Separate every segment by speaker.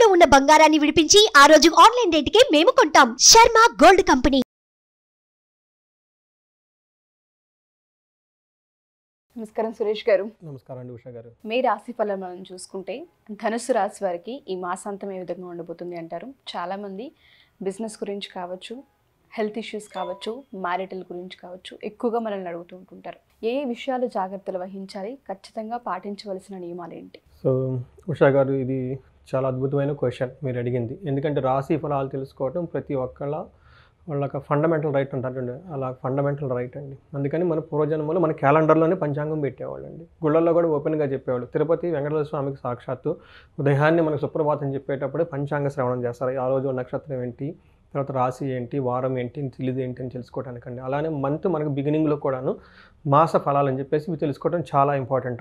Speaker 1: తాకట్టులో ఉన్న బంగారాన్ని విడిపించి ఆ రోజు ఆన్లైన్ రేటుకే మేము కొంటాం. Sharma gold company.
Speaker 2: నమస్కారం సురేష్ గారు.
Speaker 3: నమస్కారం అండి ఉషా గారు.
Speaker 2: మీ రాశి ఫలం మనం చూసుకుంటే ధనుస్సు రాశి వారికి ఈ మాసాంతం ఏ విధంగా ఉండబోతుంది అంటారు? చాలామంది బిజినెస్ గురించి కావచ్చు, హెల్త్ ఇష్యూస్ కావచ్చు, మ్యారిటల్ గురించి కావచ్చు ఎక్కువగా మనల్ని అడుగుతూ ఉంటుంటారు. ఏ విషయాలు జాగ్రత్తలు వహించాలి, ఖచ్చితంగా పాటించవలసిన నియమాలు ఏంటి?
Speaker 3: సో ఉషా గారు, ఇది చాలా అద్భుతమైన క్వశ్చన్ మీరు అడిగింది. ఎందుకంటే రాశి ఫలాలు తెలుసుకోవటం ప్రతి వాళ్ళకి ఫండమెంటల్ రైట్ అంటారండి. అలా ఫండమెంటల్ రైట్ అండి. అందుకని మన పూర్వజన్మలో మన క్యాలెండర్లోనే పంచాంగం పెట్టేవాళ్ళు అండి. గుళ్ళల్లో కూడా ఓపెన్గా చెప్పేవాళ్ళు. తిరుపతి వెంకటేశ్వర స్వామికి సాక్షాత్తు ఉదయాన్నే మనకు సుప్రభాతం చెప్పేటప్పుడు పంచాంగ శ్రవణం చేస్తారు. ఆ రోజు నక్షత్రం ఏంటి, తర్వాత రాశి ఏంటి, వారం ఏంటి, తెలియదు ఏంటి అని తెలుసుకోవడానికండి. అలానే మంత్ మనకు బిగినింగ్లో కూడాను మాస ఫలాలు అని చెప్పేసి ఇవి తెలుసుకోవడం చాలా ఇంపార్టెంట్.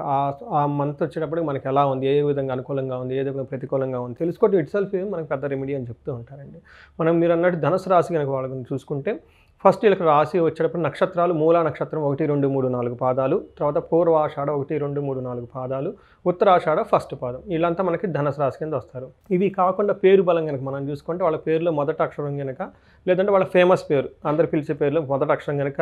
Speaker 3: ఆ మంత్ వచ్చేటప్పటికి మనకి ఎలా ఉంది, ఏ విధంగా అనుకూలంగా ఉంది, ఏ విధంగా ప్రతికూలంగా ఉంది తెలుసుకోవడం ఇట్ సెల్ఫ్ మనకు పెద్ద రెమెడీ అని చెప్తూ ఉంటారండి. మీరు అన్నట్టు ధనుసు రాశి కనుక వాళ్ళని చూసుకుంటే ఫస్ట్ వీళ్ళకి రాశి వచ్చేటప్పుడు నక్షత్రాలు మూలా నక్షత్రం 1, 2, 3, 4 పాదాలు, తర్వాత పూర్వాషాఢ 1, 2, 3, 4 పాదాలు, ఉత్తరాషాఢ ఫస్ట్ పాదం. వీళ్ళంతా మనకి ధనుసు రాశి కింద వస్తారు. ఇవి కాకుండా పేరు బలం కనుక మనం చూసుకుంటే వాళ్ళ పేరులో మొదటి అక్షరం కనుక, లేదంటే వాళ్ళ ఫేమస్ పేరు అందరు పిలిచే పేరులో మొదటి అక్షరం కనుక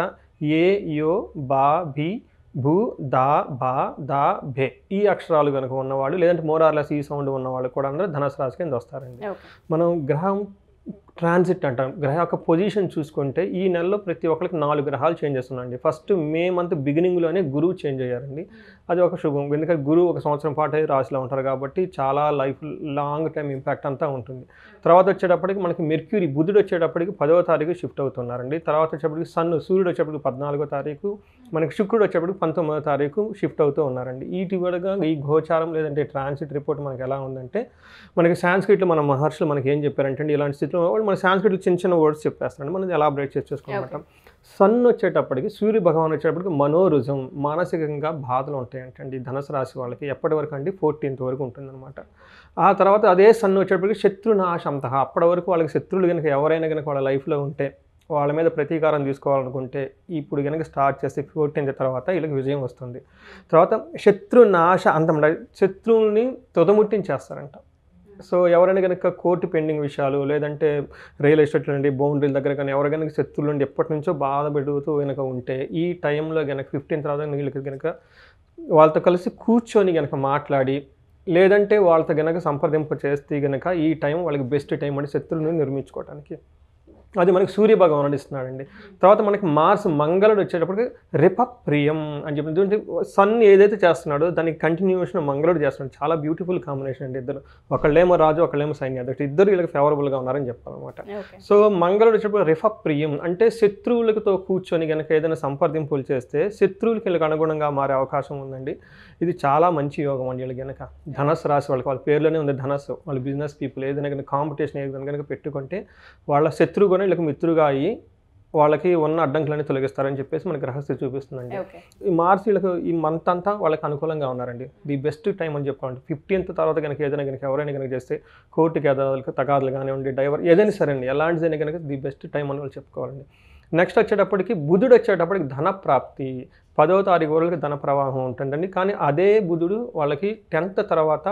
Speaker 3: ఏ, యో, బా, బి, భూ, దా, బా, దా, భే ఈ అక్షరాలు కనుక ఉన్నవాళ్ళు, లేదంటే మోరార్లెస్ ఈ సౌండ్ ఉన్నవాళ్ళు కూడా అందరూ ధనుసు రాశి కింద వస్తారండి. మనం గ్రహం ట్రాన్సిట్ అంటాం. గ్రహం యొక్క పొజిషన్ చూసుకుంటే ఈ నెలలో ప్రతి ఒక్కరికి 4 గ్రహాలు చేంజ్ చేస్తున్నాయండి. ఫస్ట్ మే మంత్ బిగినింగ్లోనే గురువు చేంజ్ అయ్యారండి. అది ఒక శుభం. ఎందుకంటే గురువు ఒక సంవత్సరం పాటు రాశిలో ఉంటారు కాబట్టి చాలా లైఫ్ లాంగ్ టైం ఇంపాక్ట్ అంతా ఉంటుంది. తర్వాత వచ్చేటప్పటికి మనకి మెర్క్యూరీ బుధుడు వచ్చేటప్పటికి 10వ తారీఖు షిఫ్ట్ అవుతున్నారండి. తర్వాత వచ్చేటప్పటికి సూర్యుడు వచ్చేటప్పటికి 14వ తారీఖు, మనకి శుక్రుడు వచ్చేటప్పటికి 19వ తారీఖు షిఫ్ట్ అవుతూ ఉన్నారండి. వీటిగా ఈ గోచారం లేదంటే ట్రాన్సిట్ రిపోర్ట్ మనకి ఎలా ఉందంటే, మనకి సాంస్క్రిట్లో మన మహర్షులు మనకి ఏం చెప్పారంటే, ఇలాంటి స్థితిలో వాళ్ళు మన సాంస్క్రిట్లో చిన్న చిన్న వర్డ్స్ చెప్పేస్తారండి. మనం ఎలాబరేట్ చేసుకోవాలన్నమాట. సన్ వచ్చేటప్పటికి, సూర్య భగవాన్ వచ్చేటప్పటికి మనోరుజం, మానసికంగా బాధలు ఉంటాయంటండి ధనుసు రాశి వాళ్ళకి. ఎప్పటి వరకు అంటే 14th వరకు ఉంటుందన్నమాట. ఆ తర్వాత అదే సన్ వచ్చేటప్పటికి శత్రునాశంత, అప్పటి వరకు వాళ్ళకి శత్రువులు కనుక ఎవరైనా కనుక వాళ్ళ లైఫ్లో ఉంటే, వాళ్ళ మీద ప్రతీకారం తీసుకోవాలనుకుంటే ఇప్పుడు కనుక స్టార్ట్ చేస్తే 14th తర్వాత వీళ్ళకి విజయం వస్తుంది. తర్వాత శత్రునాశ అంతం, శత్రువుల్ని తుదముట్టించేస్తారంట. సో ఎవరైనా కనుక కోర్టు పెండింగ్ విషయాలు, లేదంటే రియల్ ఎస్టేట్ నుండి బౌండరీల దగ్గర కానీ ఎవరు కనుక శత్రువుల నుండి ఎప్పటి నుంచో బాధ పెడుతూ కనుక ఉంటే, ఈ టైంలో కనుక 15th తర్వాత వీళ్ళకి కనుక వాళ్ళతో కలిసి కూర్చొని కనుక మాట్లాడి, లేదంటే వాళ్ళతో కనుక సంప్రదింపు చేస్తే కనుక ఈ టైం వాళ్ళకి బెస్ట్ టైం అంటే శత్రువుని నిర్మించుకోవడానికి. అది మనకి సూర్య భగవానుడు ఇస్తున్నాడండి. తర్వాత మనకి మార్స్ మంగళుడు వచ్చేటప్పటికి రిపప్రియం అని చెప్పి, ఎందుకంటే సన్ ఏదైతే చేస్తున్నాడో దానికి కంటిన్యూషన్ మంగళుడు చేస్తున్నాడు. చాలా బ్యూటిఫుల్ కాంబినేషన్ అండి ఇద్దరు. ఒకళ్ళేమో రాజు, ఒకళ్ళేమో సైన్యాధ్యక్షుడు, ఇద్దరు వీళ్ళకి ఫేవరబుల్గా ఉన్నారని చెప్పాలన్నమాట. సో మంగళుడు వచ్చేటప్పుడు రిపప్రియం అంటే శత్రువులతో కూర్చొని కనుక ఏదైనా సంప్రదింపులు చేస్తే శత్రువులకి వీళ్ళకి అనుగుణంగా మారే అవకాశం ఉందండి. ఇది చాలా మంచి యోగం అండి వీళ్ళకి కనుక. ధనుసు రాశి వాళ్ళ పేర్లోనే ఉంది ధనస్సు. వాళ్ళ బిజినెస్ పీపుల్ ఏదైనా కనుక కాంపిటీషన్ ఏదైనా కనుక పెట్టుకుంటే వాళ్ళ శత్రువు కూడా వీళ్ళకి మిత్రుగా అయ్యి వాళ్ళకి ఉన్న అడ్డంకులన్నీ తొలగిస్తారని చెప్పేసి మనకి రహస్యం చూపిస్తుందండి. ఈ మార్చి వీళ్ళకి ఈ మంత్ అంతా వాళ్ళకి అనుకూలంగా ఉన్నారండి. ది బెస్ట్ టైం అని చెప్పాలంటే 15th తర్వాత కనుక ఏదైనా కనుక ఎవరైనా కనుక చేస్తే కోర్టుకి తగాదులు కానివ్వండి, డైవర్ ఏదైనా సరే అండి, ఎలాంటిదైనా కనుక ది బెస్ట్ టైం అని వాళ్ళు చెప్పుకోవాలండి. నెక్స్ట్ వచ్చేటప్పటికి బుధుడు వచ్చేటప్పటికి ధన ప్రాప్తి 10వ తారీఖు వరకు ధన ప్రవాహం ఉంటుందండి. కానీ అదే బుధుడు వాళ్ళకి 10th తర్వాత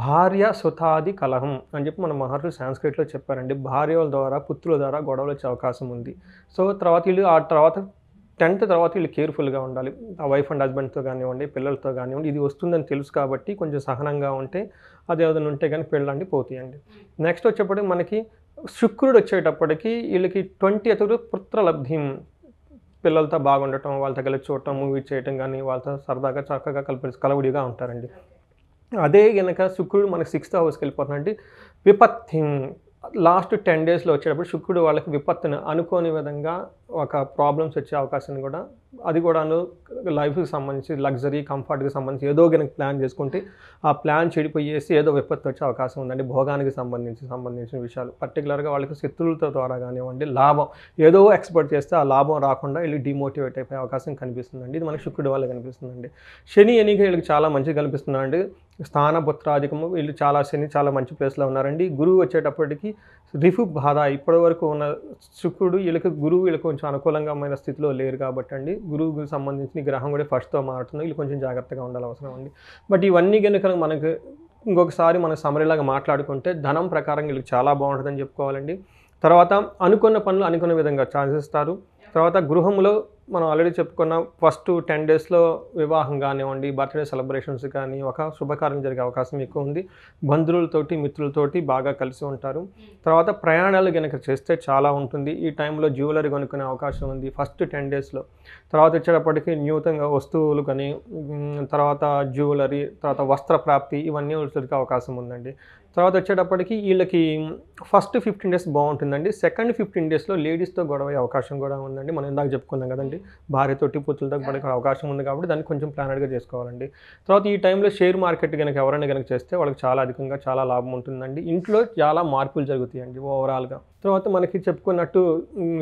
Speaker 3: భార్య సుతాది కలహం అని చెప్పి మన మహర్షులు సాంస్క్రిట్లో చెప్పారండి. భార్యల ద్వారా, పుత్రుల ద్వారా గొడవలు వచ్చే అవకాశం ఉంది. సో తర్వాత వీళ్ళు ఆ తర్వాత 10th తర్వాత వీళ్ళు కేర్ఫుల్గా ఉండాలి. ఆ వైఫ్ అండ్ హస్బెండ్తో కానివ్వండి, పిల్లలతో కానివ్వండి. ఇది వస్తుందని తెలుసు కాబట్టి కొంచెం సహనంగా ఉంటే, అది ఏదైనా ఉంటే కానీ పెళ్ళండి పోతాయండి. నెక్స్ట్ వచ్చేప్పటికి మనకి శుక్రుడు వచ్చేటప్పటికి వీళ్ళకి 20th పుత్రలబ్ధి, పిల్లలతో బాగుండటం, వాళ్ళతో కలిసి చూడటం, మూవీ చేయటం కానీ, వాళ్ళతో సరదాగా చక్కగా కలవిడిగా ఉంటారండి. అదే కనుక శుక్రుడు మనకి 6th హౌస్కి వెళ్ళిపోతుందండి. విపత్తి లాస్ట్ 10 daysలో వచ్చేటప్పుడు శుక్రుడు వాళ్ళకి విపత్తును అనుకోని విధంగా ఒక ప్రాబ్లమ్స్ వచ్చే అవకాశాన్ని కూడా, అది కూడాను లైఫ్కి సంబంధించి లగ్జరీ కంఫర్ట్కి సంబంధించి ఏదో కనుక ప్లాన్ చేసుకుంటే ఆ ప్లాన్ చెడిపోయేసి ఏదో విపత్తు వచ్చే అవకాశం ఉందండి. భోగానికి సంబంధించిన విషయాలు పర్టికులర్గా వాళ్ళకి శత్రువులతో ద్వారా కానివ్వండి, లాభం ఏదో ఎక్స్పెక్ట్ చేస్తే ఆ లాభం రాకుండా వీళ్ళు డిమోటివేట్ అయిపోయే అవకాశం కనిపిస్తుందండి. ఇది మనకి శుక్రుడి వల్ల కనిపిస్తుందండి. శని ఎన్నిక వీళ్ళకి చాలా మంచిగా కనిపిస్తుందండి. స్థానపుత్రాధికము, వీళ్ళు శని చాలా మంచి ప్లేస్లో ఉన్నారండి. గురువు వచ్చేటప్పటికి రిఫు బాధ, ఇప్పటి వరకు ఉన్న శుక్రుడు గురువు వీళ్ళకి కొంచెం అనుకూలంగా స్థితిలో లేరు కాబట్టి అండి, గురువుకి సంబంధించిన గ్రహం కూడా ఫస్ట్తో మారుతుంది. వీళ్ళు కొంచెం జాగ్రత్తగా ఉండాలి అవసరం అండి. బట్ ఇవన్నీ కనుక మనకు ఇంకొకసారి మన సమరీలాగా మాట్లాడుకుంటే ధనం ప్రకారం వీళ్ళకి చాలా బాగుంటుందని చెప్పుకోవాలండి. తర్వాత అనుకున్న పనులు అనుకున్న విధంగా సాధిస్తారు. తర్వాత గృహంలో మనం ఆల్రెడీ చెప్పుకున్న ఫస్ట్ 10 డేస్లో వివాహం కానివ్వండి, బర్త్డే సెలబ్రేషన్స్ కానీ ఒక శుభకార్యం జరిగే అవకాశం ఎక్కువ ఉంది. బంధువులతోటి మిత్రులతోటి బాగా కలిసి ఉంటారు. తర్వాత ప్రయాణాలు కనుక చేస్తే చాలా ఉంటుంది. ఈ టైంలో జ్యువెలరీ కొనుక్కునే అవకాశం ఉంది ఫస్ట్ 10 డేస్లో. తర్వాత వచ్చేటప్పటికి నూతనంగా వస్తువులు కానీ, తర్వాత జ్యువెలరీ, తర్వాత వస్త్ర ప్రాప్తి ఇవన్నీ దొరికే అవకాశం ఉందండి. తర్వాత వచ్చేటప్పటికి వీళ్ళకి ఫస్ట్ 15 డేస్ బాగుంటుందండి. సెకండ్ 15 డేస్లో లేడీస్తో గొడవ అయ్యే అవకాశం కూడా ఉందండి. మనం ఇందాక చెప్పుకున్నాం కదండి, భార్యతోటి పుత్రులతో పడే అవకాశం ఉంది కాబట్టి దాన్ని కొంచెం ప్లానెడ్గా చేసుకోవాలండి. తర్వాత ఈ టైంలో షేర్ మార్కెట్ కనుక ఎవరైనా కనుక చేస్తే వాళ్ళకి చాలా అధికంగా చాలా లాభం ఉంటుందండి. ఇంట్లో చాలా మార్పులు జరుగుతాయండి ఓవరాల్గా. తర్వాత మనకి చెప్పుకున్నట్టు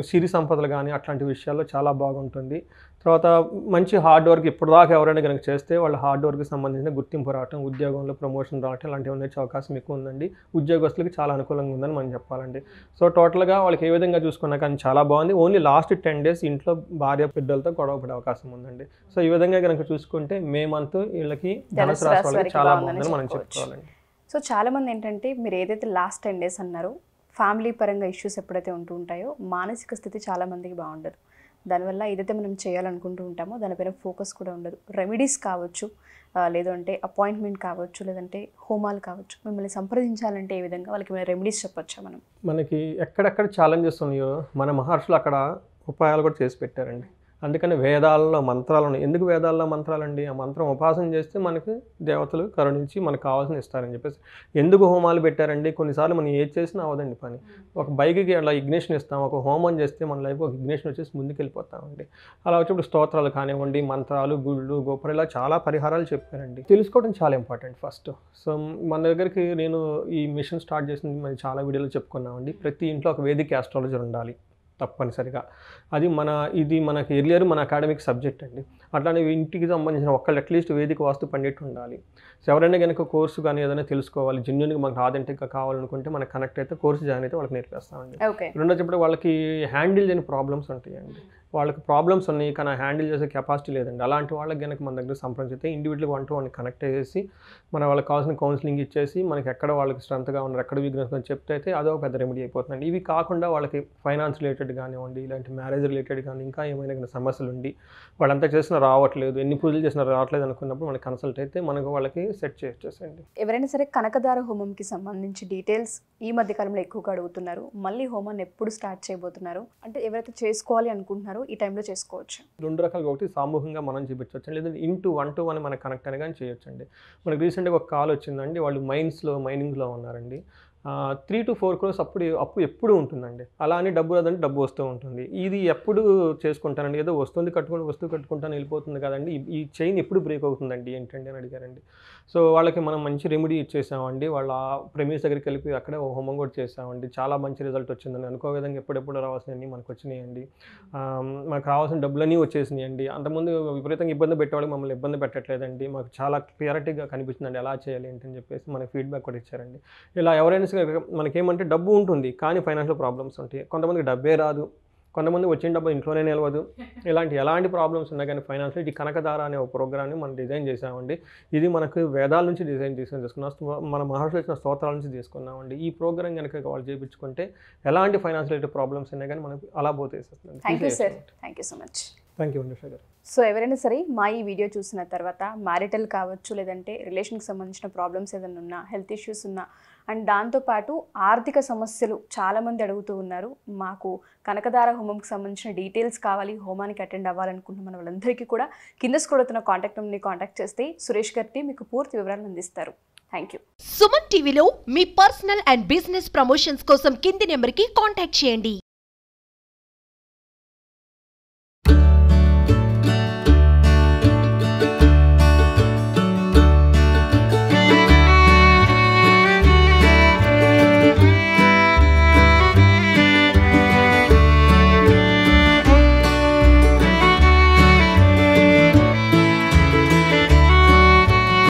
Speaker 3: సిరి సంపదలు కానీ అట్లాంటి విషయాల్లో చాలా బాగుంటుంది. తర్వాత మంచి హార్డ్ వర్క్ ఇప్పటిదాకా ఎవరైనా కనుక చేస్తే వాళ్ళ హార్డ్ వర్క్కి సంబంధించిన గుర్తింపు రావటం, ఉద్యోగంలో ప్రమోషన్ రావటం ఇలాంటివి వచ్చే అవకాశం ఎక్కువ ఉందండి. ఉద్యోగస్తులకి చాలా అనుకూలంగా ఉందని మనం చెప్పాలండి. సో టోటల్గా వాళ్ళకి ఏ విధంగా చూసుకున్నా కానీ చాలా బాగుంది. ఓన్లీ లాస్ట్ 10 డేస్ ఇంట్లో భార్య బిడ్డలతో గొడవ పడే అవకాశం ఉందండి. సో ఈ విధంగా కనుక చూసుకుంటే మే మంత్ వీళ్ళకి ధనుసు రాశి వాళ్ళకి చాలా బాగుందని మనం చెప్పుకోవాలండి.
Speaker 2: సో చాలామంది ఏంటంటే మీరు ఏదైతే లాస్ట్ 10 డేస్ అన్నారో ఫ్యామిలీ పరంగా ఇష్యూస్ ఎప్పుడైతే ఉంటూ ఉంటాయో మానసిక స్థితి చాలామందికి బాగుండదు. దానివల్ల ఏదైతే మనం చేయాలనుకుంటూ ఉంటామో దానిపైన ఫోకస్ కూడా ఉండదు. రెమెడీస్ కావచ్చు, లేదంటే అపాయింట్మెంట్ కావచ్చు, లేదంటే హోమాలు కావచ్చు, మిమ్మల్ని సంప్రదించాలంటే ఏ విధంగా వాళ్ళకి రెమెడీస్ చెప్పొచ్చా? మనకి
Speaker 3: ఎక్కడెక్కడ ఛాలెంజెస్ ఉన్నాయో మన మహర్షులు అక్కడ ఉపాయాలు కూడా చేసి పెట్టారండి. అందుకని వేదాల్లో మంత్రాలు ఉన్నాయి. ఎందుకు వేదాల్లో మంత్రాలండి? ఆ మంత్రం ఉపాసన చేస్తే మనకి దేవతలు కరుణించి మనకు కావాల్సిన ఇస్తారని చెప్పేసి. ఎందుకు హోమాలు పెట్టారండి? కొన్నిసార్లు మనం ఏది చేసినా అవదండి పని. ఒక బైక్కి అలా ఇగ్నిషన్ ఇస్తాం, ఒక హోమం చేస్తే మన లైఫ్ ఒక ఇగ్నిషన్ వచ్చేసి ముందుకు వెళ్ళిపోతామండి. అలా వచ్చేప్పుడు స్తోత్రాలు కానివ్వండి, మంత్రాలు, గుళ్ళు, గోపురం ఇలా చాలా పరిహారాలు చెప్పారండి. తెలుసుకోవడం చాలా ఇంపార్టెంట్ ఫస్ట్. సో మన దగ్గరికి నేను ఈ మిషన్ స్టార్ట్ చేసింది మనం చాలా వీడియోలో చెప్పుకున్నామండి. ప్రతి ఇంట్లో ఒక వేదిక ఆస్ట్రాలజర్ ఉండాలి తప్పనిసరిగా. అది ఇది మనకి ఎర్లియర్ మన అకాడమిక్ సబ్జెక్ట్ అండి. అట్లానే ఇంటికి సంబంధించిన ఒక్కళ్ళు అట్లీస్ట్ వేదిక వాస్తు పండిట్ ఉండాలి. సో ఎవరైనా కనుక కోర్సు కానీ ఏదైనా తెలుసుకోవాలి, జెన్యున్గా మనకు ఆథెంటిక్గా కావాలనుకుంటే మనకు కనెక్ట్ అయితే కోర్సు జాయిన్ అయితే వాళ్ళకి నేర్పిస్తామండి. రెండోది వాళ్ళకి హ్యాండిల్ చేయని ప్రాబ్లమ్స్ ఉంటాయండి. వాళ్ళకి ప్రాబ్లమ్స్ ఉన్నాయి కానీ హ్యాండిల్ చేసే కెపాసిటీ లేదండి. అలాంటి వాళ్ళకి కనుక మన దగ్గర సంప్రదించితే ఇండివిజువల్గా 1-to-1 కనెక్ట్ చేసి వాళ్ళకి కావాల్సిన కౌన్సిలింగ్ ఇచ్చేసి మనకి ఎక్కడ వాళ్ళకి స్ట్రెంత్గా ఉన్నారు, ఎక్కడ వీక్నెస్ అని చెప్తే అయితే అదో పెద్ద రెమెడీ అయిపోతుందండి. ఇవి కాకుండా వాళ్ళకి ఫైనాన్స్ రిలేటెడ్ కానివ్వండి, ఇలాంటి మ్యారేజ్ రిలేటెడ్ కానీ ఇంకా ఏమైనా సమస్యలు ఉండి వాళ్ళంతా చేసినా రావట్లేదు, ఎన్ని పూజలు చేసినా రావట్లేదు అనుకున్నప్పుడు మనకి కన్సల్ట్ అయితే మనకు వాళ్ళకి సెట్ చేసేయండి.
Speaker 2: ఎవరైనా సరే కనకదార హోమంకి సంబంధించి డీటెయిల్స్ ఈ మధ్య కాలంలో ఎక్కువగా అడుగుతున్నారు. మళ్ళీ హోమాన్ని ఎప్పుడు స్టార్ట్ చేయబోతున్నారు? అంటే ఎవరైతే చేసుకోవాలి అనుకుంటున్నారో ఈ టైంలో చేసుకోవచ్చు.
Speaker 3: 2 రకాలుగా, ఒకటి సామూహికంగా మనం చూపించవచ్చు, లేదంటే 1-to-1 మనకు కనెక్ట్ అని కానీ చేయొచ్చండి. మనకి రీసెంట్గా ఒక కాల్ వచ్చిందండి. వాళ్ళు మైనింగ్లో ఉన్నారండి. 3 to 4 crores అప్పు ఎప్పుడు ఉంటుందండి. అలా అని డబ్బు రాదంటే డబ్బు వస్తూ ఉంటుంది. ఇది ఎప్పుడు చేసుకుంటానండి? ఏదో వస్తువు కట్టుకుంటాను వెళ్ళిపోతుంది కదండి. ఈ చైన్ ఎప్పుడు బ్రేక్ అవుతుందండి ఏంటండి అని అడిగారండి. సో వాళ్ళకి మనం మంచి రెమెడీ ఇచ్చేసామండి. వాళ్ళ ప్రెమిస్ దగ్గరికి వెళ్ళి అక్కడే హోమం కూడా చేసామండి. చాలా మంచి రిజల్ట్ వచ్చిందండి. అనుకో విధంగా ఎప్పుడెప్పుడు రావాల్సినవన్నీ మనకు వచ్చినాయండి. మనకు రావాల్సిన డబ్బులన్నీ వచ్చేసినాయండి. అంతకుముందు విపరీతంగా ఇబ్బంది పెట్టేవాళ్ళు మమ్మల్ని ఇబ్బంది పెట్టట్లేదండి. మాకు చాలా క్లియరిటీగా కనిపిస్తుందండి ఎలా చేయాలి ఏంటని చెప్పేసి మనకి ఫీడ్బ్యాక్ కూడా ఇచ్చారండి. ఇలా ఎవరైనా మనకేమంటే డబ్బు ఉంటుంది కానీ ఫైనాన్షియల్ ప్రాబ్లమ్స్ ఉంటాయి. కొంతమందికి డబ్బే రాదు, కొంతమంది వచ్చిన డబ్బు ఇంట్లోనే నిలవదు. ఎలాంటి ప్రాబ్లమ్స్ ఉన్నాయి కానీ ఫైనాన్షియల్ ఇది కనకదార అనే ఒక ప్రోగ్రామ్ని మనం డిజైన్ చేసామండి. ఇది మనకు వేదాల నుంచి డిజైన్ చేసుకున్నాం, మన మహర్షులు ఇచ్చిన స్తోత్రాల నుంచి తీసుకున్నామండి. ఈ ప్రోగ్రామ్ కనుక వాళ్ళు చేయించుకుంటే ఎలాంటి ఫైనాన్షియల్ ప్రాబ్లమ్స్ ఉన్నాయి కానీ మనకు అలా పోతేసేస్తుంది.
Speaker 2: Thank you sir. Thank you so much.
Speaker 3: Thank you అండి గారు.
Speaker 2: సో ఎవరైనా సరే మా ఈ వీడియో చూసిన తర్వాత మ్యారిటల్ కావచ్చు, లేదంటే రిలేషన్కి సంబంధించిన ప్రాబ్లమ్స్ ఏదైనా ఉన్నా, హెల్త్ ఇష్యూస్ ఉన్నా, అండ్ దాంతోపాటు ఆర్థిక సమస్యలు చాలామంది అడుగుతూ ఉన్నారు. మాకు కనకదార హోమంకి సంబంధించిన డీటెయిల్స్ కావాలి, హోమానికి అటెండ్ అవ్వాలనుకుంటున్న వాళ్ళందరికీ కూడా కింద స్క్రోల్ అవుతున్న కాంటాక్ట్ నెంబర్ని కాంటాక్ట్ చేస్తే సురేష్ గారికి మీకు పూర్తి వివరాలు అందిస్తారు. Thank you.
Speaker 1: సుమన్ టీవీలో మీ పర్సనల్ అండ్ బిజినెస్ ప్రమోషన్స్ కోసం కింది నెంబర్కి కాంటాక్ట్ చేయండి.